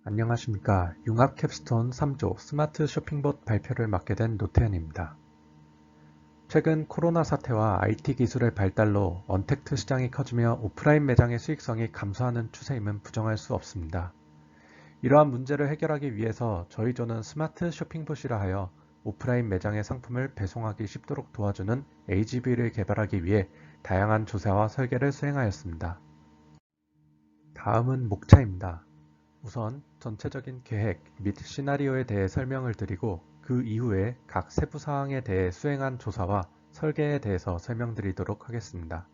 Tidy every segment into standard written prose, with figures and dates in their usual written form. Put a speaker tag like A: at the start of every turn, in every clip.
A: 안녕하십니까. 융합 캡스톤 3조 스마트 쇼핑봇 발표를 맡게 된 노태현입니다. 최근 코로나 사태와 IT 기술의 발달로 언택트 시장이 커지며 오프라인 매장의 수익성이 감소하는 추세임은 부정할 수 없습니다. 이러한 문제를 해결하기 위해서 저희 조는 스마트 쇼핑봇이라 하여 오프라인 매장의 상품을 배송하기 쉽도록 도와주는 AGV를 개발하기 위해 다양한 조사와 설계를 수행하였습니다. 다음은 목차입니다. 우선 전체적인 계획 및 시나리오에 대해 설명을 드리고 그 이후에 각 세부 사항에 대해 수행한 조사와 설계에 대해서 설명드리도록 하겠습니다.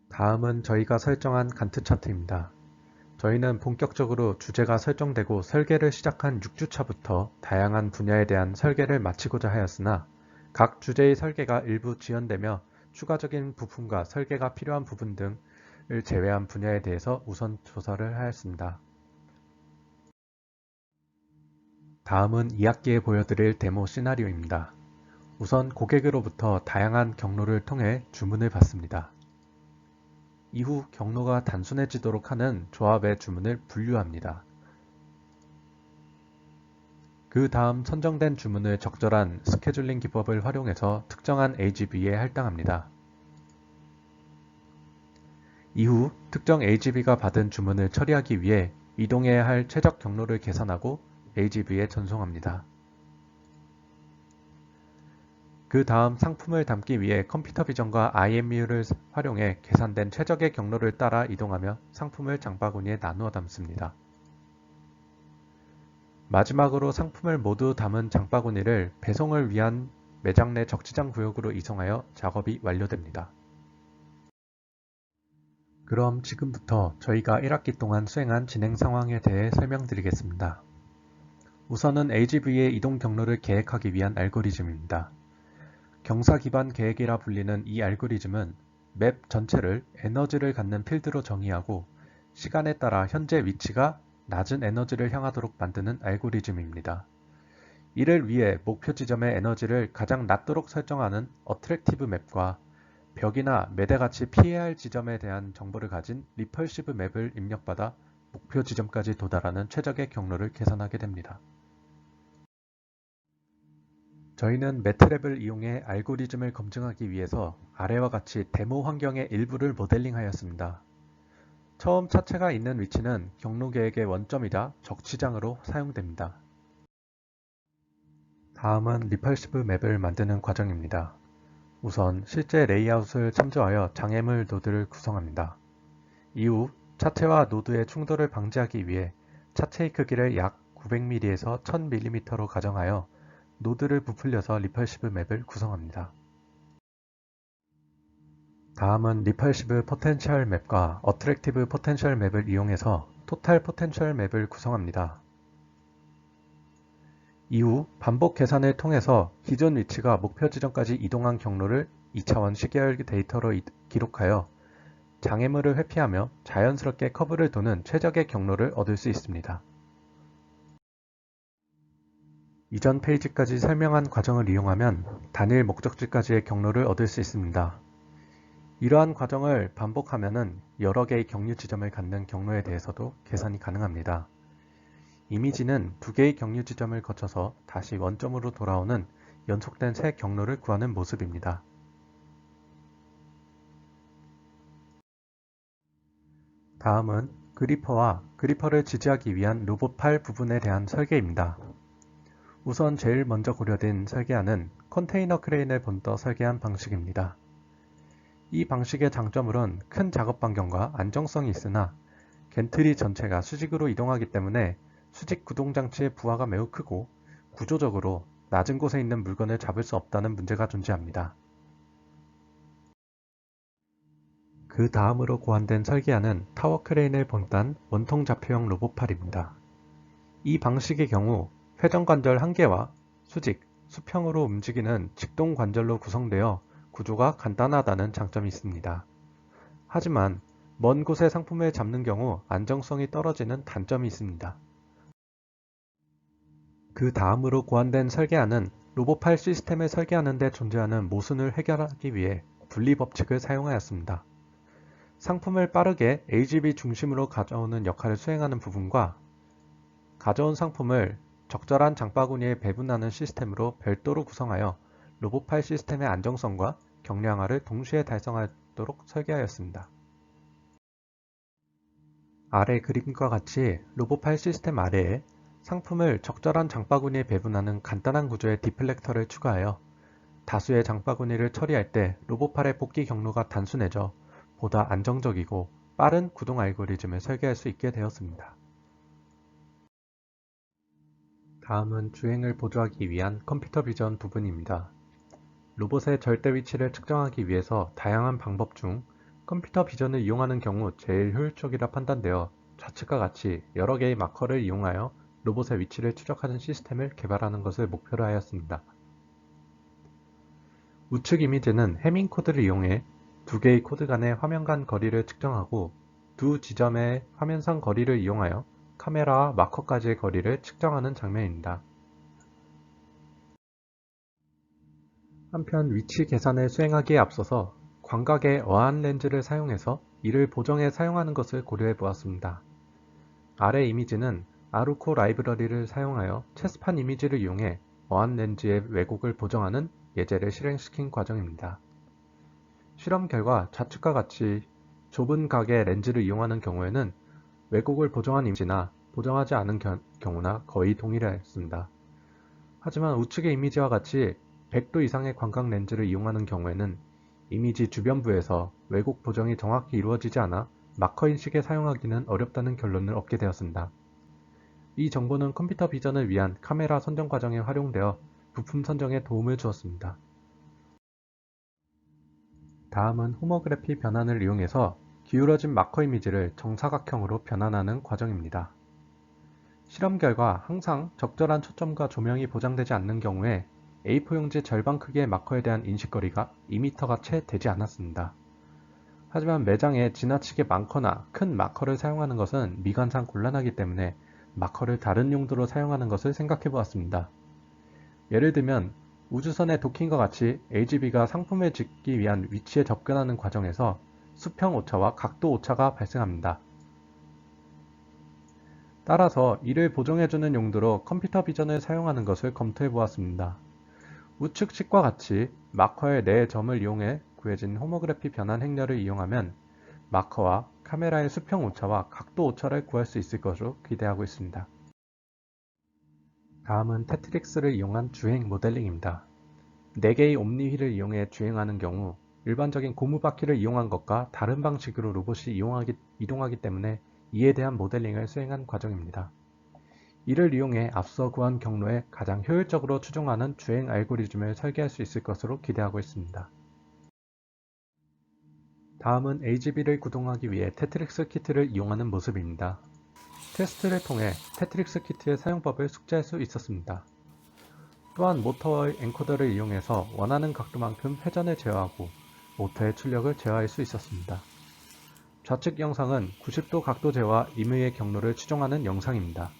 A: 다음은 저희가 설정한 간트 차트입니다. 저희는 본격적으로 주제가 설정되고 설계를 시작한 6주차부터 다양한 분야에 대한 설계를 마치고자 하였으나 각 주제의 설계가 일부 지연되며 추가적인 부품과 설계가 필요한 부분 등을 제외한 분야에 대해서 우선 조사를 하였습니다. 다음은 2학기에 보여드릴 데모 시나리오입니다. 우선 고객으로부터 다양한 경로를 통해 주문을 받습니다. 이후 경로가 단순해지도록 하는 조합의 주문을 분류합니다. 그 다음 선정된 주문을 적절한 스케줄링 기법을 활용해서 특정한 AGV에 할당합니다. 이후 특정 AGV가 받은 주문을 처리하기 위해 이동해야 할 최적 경로를 계산하고 AGV에 전송합니다. 그 다음 상품을 담기 위해 컴퓨터 비전과 IMU를 활용해 계산된 최적의 경로를 따라 이동하며 상품을 장바구니에 나누어 담습니다. 마지막으로 상품을 모두 담은 장바구니를 배송을 위한 매장 내 적치장 구역으로 이송하여 작업이 완료됩니다. 그럼 지금부터 저희가 1학기 동안 수행한 진행 상황에 대해 설명드리겠습니다. 우선은 AGV의 이동 경로를 계획하기 위한 알고리즘입니다. 경사 기반 계획이라 불리는 이 알고리즘은 맵 전체를 에너지를 갖는 필드로 정의하고 시간에 따라 현재 위치가 낮은 에너지를 향하도록 만드는 알고리즘입니다. 이를 위해 목표 지점의 에너지를 가장 낮도록 설정하는 어트랙티브 맵과 벽이나 매대같이 피해야 할 지점에 대한 정보를 가진 리펄시브 맵을 입력받아 목표 지점까지 도달하는 최적의 경로를 계산하게 됩니다. 저희는 매트랩을 이용해 알고리즘을 검증하기 위해서 아래와 같이 데모 환경의 일부를 모델링하였습니다. 처음 차체가 있는 위치는 경로 계획의 원점이자 적치장으로 사용됩니다. 다음은 리펄시브 맵을 만드는 과정입니다. 우선 실제 레이아웃을 참조하여 장애물 노드를 구성합니다. 이후 차체와 노드의 충돌을 방지하기 위해 차체의 크기를 약 900mm에서 1000mm로 가정하여 노드를 부풀려서 리펄시브 맵을 구성합니다. 다음은 리펄시브 포텐셜 맵과 어트랙티브 포텐셜 맵을 이용해서 토탈 포텐셜 맵을 구성합니다. 이후 반복 계산을 통해서 기존 위치가 목표 지점까지 이동한 경로를 2차원 시계열 데이터로 기록하여 장애물을 회피하며 자연스럽게 커브를 도는 최적의 경로를 얻을 수 있습니다. 이전 페이지까지 설명한 과정을 이용하면 단일 목적지까지의 경로를 얻을 수 있습니다. 이러한 과정을 반복하면 여러 개의 경유 지점을 갖는 경로에 대해서도 계산이 가능합니다. 이미지는 두 개의 경유 지점을 거쳐서 다시 원점으로 돌아오는 연속된 새 경로를 구하는 모습입니다. 다음은 그리퍼와 그리퍼를 지지하기 위한 로봇팔 부분에 대한 설계입니다. 우선 제일 먼저 고려된 설계안은 컨테이너 크레인을 본떠 설계한 방식입니다. 이 방식의 장점으론 큰 작업 반경과 안정성이 있으나 겐트리 전체가 수직으로 이동하기 때문에 수직 구동장치의 부하가 매우 크고 구조적으로 낮은 곳에 있는 물건을 잡을 수 없다는 문제가 존재합니다. 그 다음으로 고안된 설계안은 타워 크레인을 본딴 원통 좌표형 로봇팔입니다. 이 방식의 경우 회전 관절 1개와 수직, 수평으로 움직이는 직동 관절로 구성되어 구조가 간단하다는 장점이 있습니다. 하지만 먼 곳에 상품을 잡는 경우 안정성이 떨어지는 단점이 있습니다. 그 다음으로 고안된 설계안은 로봇팔 시스템을 설계하는 데 존재하는 모순을 해결하기 위해 분리 법칙을 사용하였습니다. 상품을 빠르게 AGV 중심으로 가져오는 역할을 수행하는 부분과 가져온 상품을 적절한 장바구니에 배분하는 시스템으로 별도로 구성하여 로봇팔 시스템의 안정성과 경량화를 동시에 달성하도록 설계하였습니다. 아래 그림과 같이 로봇팔 시스템 아래에 상품을 적절한 장바구니에 배분하는 간단한 구조의 디플렉터를 추가하여 다수의 장바구니를 처리할 때 로봇팔의 복귀 경로가 단순해져 보다 안정적이고 빠른 구동 알고리즘을 설계할 수 있게 되었습니다. 다음은 주행을 보조하기 위한 컴퓨터 비전 부분입니다. 로봇의 절대 위치를 측정하기 위해서 다양한 방법 중 컴퓨터 비전을 이용하는 경우 제일 효율적이라 판단되어 좌측과 같이 여러 개의 마커를 이용하여 로봇의 위치를 추적하는 시스템을 개발하는 것을 목표로 하였습니다. 우측 이미지는 해밍 코드를 이용해 두 개의 코드 간의 화면 간 거리를 측정하고 두 지점의 화면상 거리를 이용하여 카메라와 마커까지의 거리를 측정하는 장면입니다. 한편 위치 계산을 수행하기에 앞서서 광각의 어안 렌즈를 사용해서 이를 보정해 사용하는 것을 고려해 보았습니다. 아래 이미지는 아루코 라이브러리를 사용하여 체스판 이미지를 이용해 어안 렌즈의 왜곡을 보정하는 예제를 실행시킨 과정입니다. 실험 결과 좌측과 같이 좁은 각의 렌즈를 이용하는 경우에는 왜곡을 보정한 이미지나 보정하지 않은 경우나 거의 동일했습니다. 하지만 우측의 이미지와 같이 100도 이상의 광각 렌즈를 이용하는 경우에는 이미지 주변부에서 왜곡 보정이 정확히 이루어지지 않아 마커 인식에 사용하기는 어렵다는 결론을 얻게 되었습니다. 이 정보는 컴퓨터 비전을 위한 카메라 선정 과정에 활용되어 부품 선정에 도움을 주었습니다. 다음은 호모그래피 변환을 이용해서 기울어진 마커 이미지를 정사각형으로 변환하는 과정입니다. 실험 결과 항상 적절한 초점과 조명이 보장되지 않는 경우에 A4 용지 절반 크기의 마커에 대한 인식거리가 2m가 채 되지 않았습니다. 하지만 매장에 지나치게 많거나 큰 마커를 사용하는 것은 미관상 곤란하기 때문에 마커를 다른 용도로 사용하는 것을 생각해 보았습니다. 예를 들면 우주선의 도킹과 같이 AGV가 상품을 짓기 위한 위치에 접근하는 과정에서 수평 오차와 각도 오차가 발생합니다. 따라서 이를 보정해주는 용도로 컴퓨터 비전을 사용하는 것을 검토해 보았습니다. 우측식과 같이 마커의 네 점을 이용해 구해진 호모그래피 변환 행렬을 이용하면 마커와 카메라의 수평 오차와 각도 오차를 구할 수 있을 것으로 기대하고 있습니다. 다음은 테트릭스를 이용한 주행 모델링입니다. 4개의 옴니 휠을 이용해 주행하는 경우 일반적인 고무바퀴를 이용한 것과 다른 방식으로 로봇이 이동하기 때문에 이에 대한 모델링을 수행한 과정입니다. 이를 이용해 앞서 구한 경로에 가장 효율적으로 추종하는 주행 알고리즘을 설계할 수 있을 것으로 기대하고 있습니다. 다음은 AGV를 구동하기 위해 테트릭스 키트를 이용하는 모습입니다. 테스트를 통해 테트릭스 키트의 사용법을 숙지할 수 있었습니다. 또한 모터의 엔코더를 이용해서 원하는 각도만큼 회전을 제어하고 모터의 출력을 제어할 수 있었습니다. 좌측 영상은 90도 각도 제어와 임의의 경로를 추종하는 영상입니다.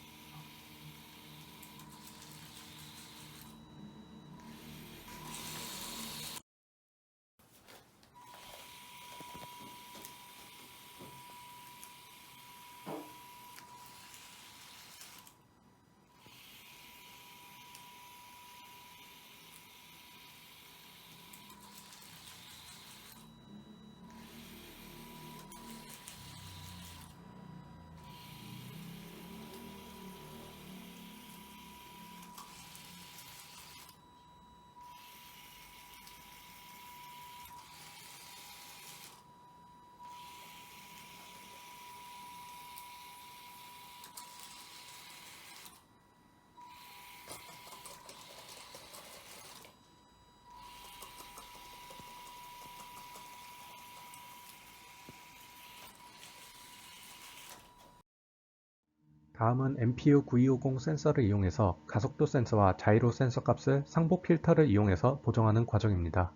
A: 다음은 MPU9250 센서를 이용해서 가속도 센서와 자이로 센서 값을 상보 필터를 이용해서 보정하는 과정입니다.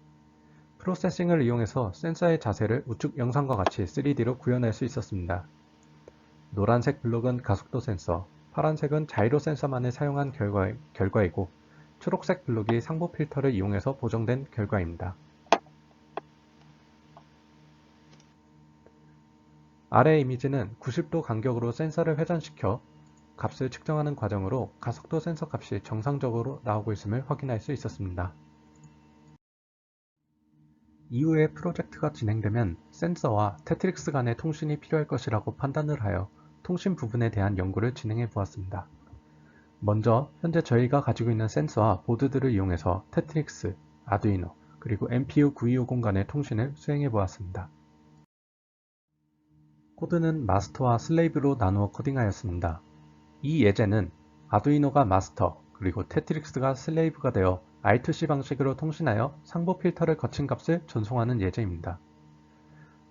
A: 프로세싱을 이용해서 센서의 자세를 우측 영상과 같이 3D로 구현할 수 있었습니다. 노란색 블록은 가속도 센서, 파란색은 자이로 센서만을 사용한 결과이고 초록색 블록이 상보 필터를 이용해서 보정된 결과입니다. 아래 이미지는 90도 간격으로 센서를 회전시켜 값을 측정하는 과정으로 가속도 센서 값이 정상적으로 나오고 있음을 확인할 수 있었습니다. 이후에 프로젝트가 진행되면 센서와 테트릭스 간의 통신이 필요할 것이라고 판단을 하여 통신 부분에 대한 연구를 진행해 보았습니다. 먼저 현재 저희가 가지고 있는 센서와 보드들을 이용해서 테트릭스, 아두이노, 그리고 MPU950 간의 통신을 수행해 보았습니다. 코드는 마스터와 슬레이브로 나누어 코딩하였습니다. 이 예제는 아두이노가 마스터, 그리고 테트릭스가 슬레이브가 되어 I2C 방식으로 통신하여 상보 필터를 거친 값을 전송하는 예제입니다.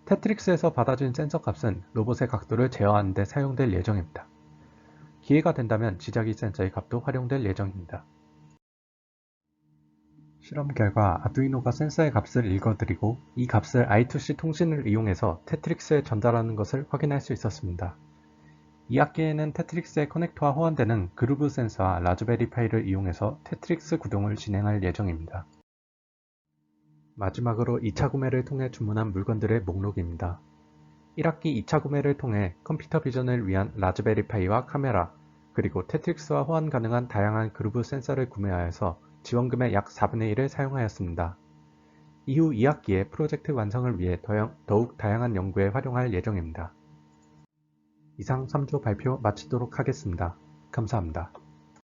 A: 테트릭스에서 받아진 센서 값은 로봇의 각도를 제어하는 데 사용될 예정입니다. 기회가 된다면 지저귀 센서의 값도 활용될 예정입니다. 실험 결과 아두이노가 센서의 값을 읽어드리고 이 값을 I2C 통신을 이용해서 테트릭스에 전달하는 것을 확인할 수 있었습니다. 2학기에는 테트릭스의 커넥터와 호환되는 그루브 센서와 라즈베리 파이를 이용해서 테트릭스 구동을 진행할 예정입니다. 마지막으로 2차 구매를 통해 주문한 물건들의 목록입니다. 1학기 2차 구매를 통해 컴퓨터 비전을 위한 라즈베리 파이와 카메라, 그리고 테트릭스와 호환 가능한 다양한 그루브 센서를 구매하여서 지원금의 약 4분의 1을 사용하였습니다. 이후 2학기에 프로젝트 완성을 위해 더욱 다양한 연구에 활용할 예정입니다. 이상 3조 발표 마치도록 하겠습니다. 감사합니다.